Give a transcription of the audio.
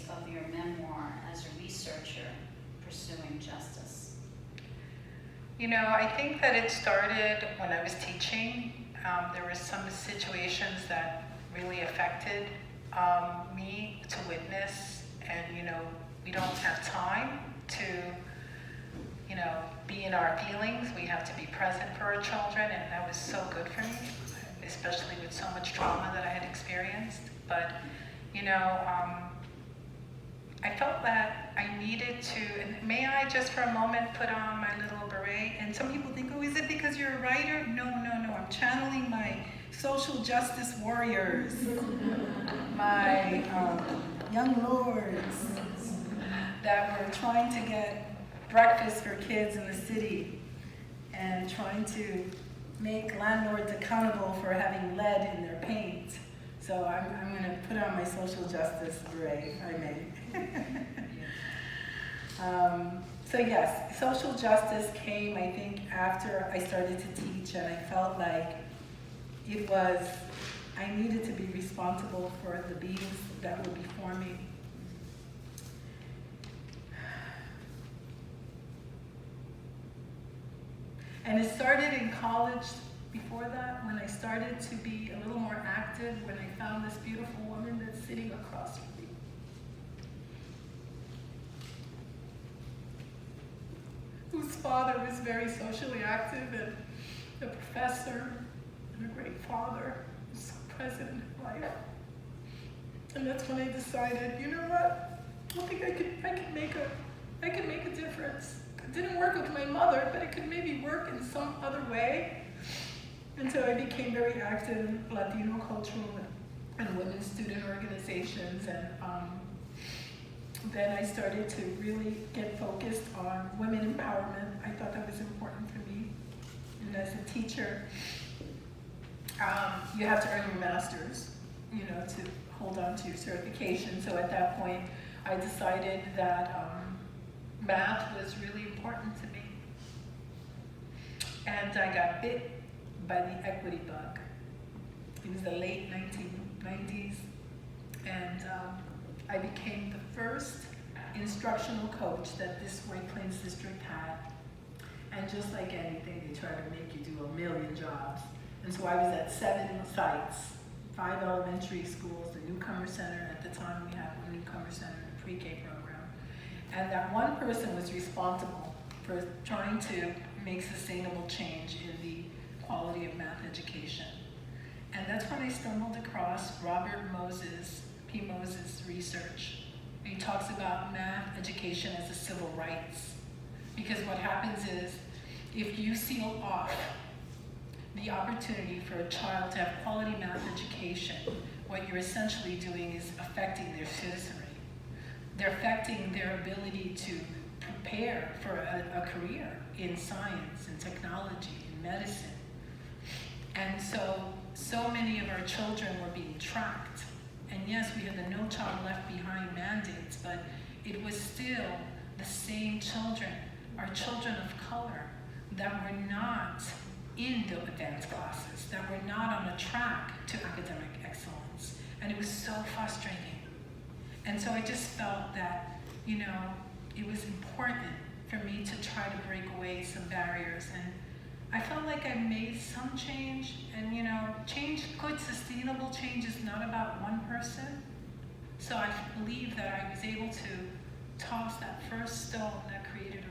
of your memoir as a researcher pursuing justice? You know, I think that it started when I was teaching. There were some situations that really affected me to witness, and you know, we don't have time to, you know, be in our feelings. We have to be present for our children, and that was so good for me, especially with so much trauma that I had experienced. But, you know, I felt that I needed to, and may I just for a moment put on my little beret? And some people think, oh, is it because you're a writer? No, I'm channeling my social justice warriors, my young lords that were trying to get breakfast for kids in the city and trying to make landlords accountable for having lead in their paint. So I'm going to put on my social justice beret, if I may. So yes, social justice came, I think, after I started to teach, and I felt like I needed to be responsible for the beings that were before me. And it started in college. Before that, when I started to be a little more active, when I found this beautiful woman that's sitting across from me. Whose father was very socially active and a professor and a great father, so present in life. And that's when I decided, you know what? I think I could make a difference. It didn't work with my mother, but it could maybe work in some other way. And so I became very active in Latino cultural and women's student organizations, and then I started to really get focused on women empowerment. I thought that was important for me. And as a teacher, you have to earn your master's, you know, to hold on to your certification. So at that point, I decided that math was really important to me. And I got bit by the equity bug. It was the late 1990s, and I became the first instructional coach that this White Plains district had. And just like anything, they try to make you do a million jobs. And so I was at 7 sites, 5 elementary schools, the Newcomer Center. At the time, we had a Newcomer Center, a pre-K program. And that one person was responsible for trying to make sustainable change in the quality of math education. And that's when I stumbled across Robert P. Moses' research. He talks about math education as a civil rights. Because what happens is, if you seal off the opportunity for a child to have quality math education, what you're essentially doing is affecting their citizenry. They're affecting their ability to prepare for a career in science and technology and medicine. And so many of our children were being tracked. And yes, we had the No Child Left Behind mandates, but it was still the same children, our children of color, that were not in the advanced classes, that were not on a track to academic excellence. And it was so frustrating. And so I just felt that, you know, it was important for me to try to break away some barriers. And I felt like I made some change, and you know, good sustainable change is not about one person. So I believe that I was able to toss that first stone that created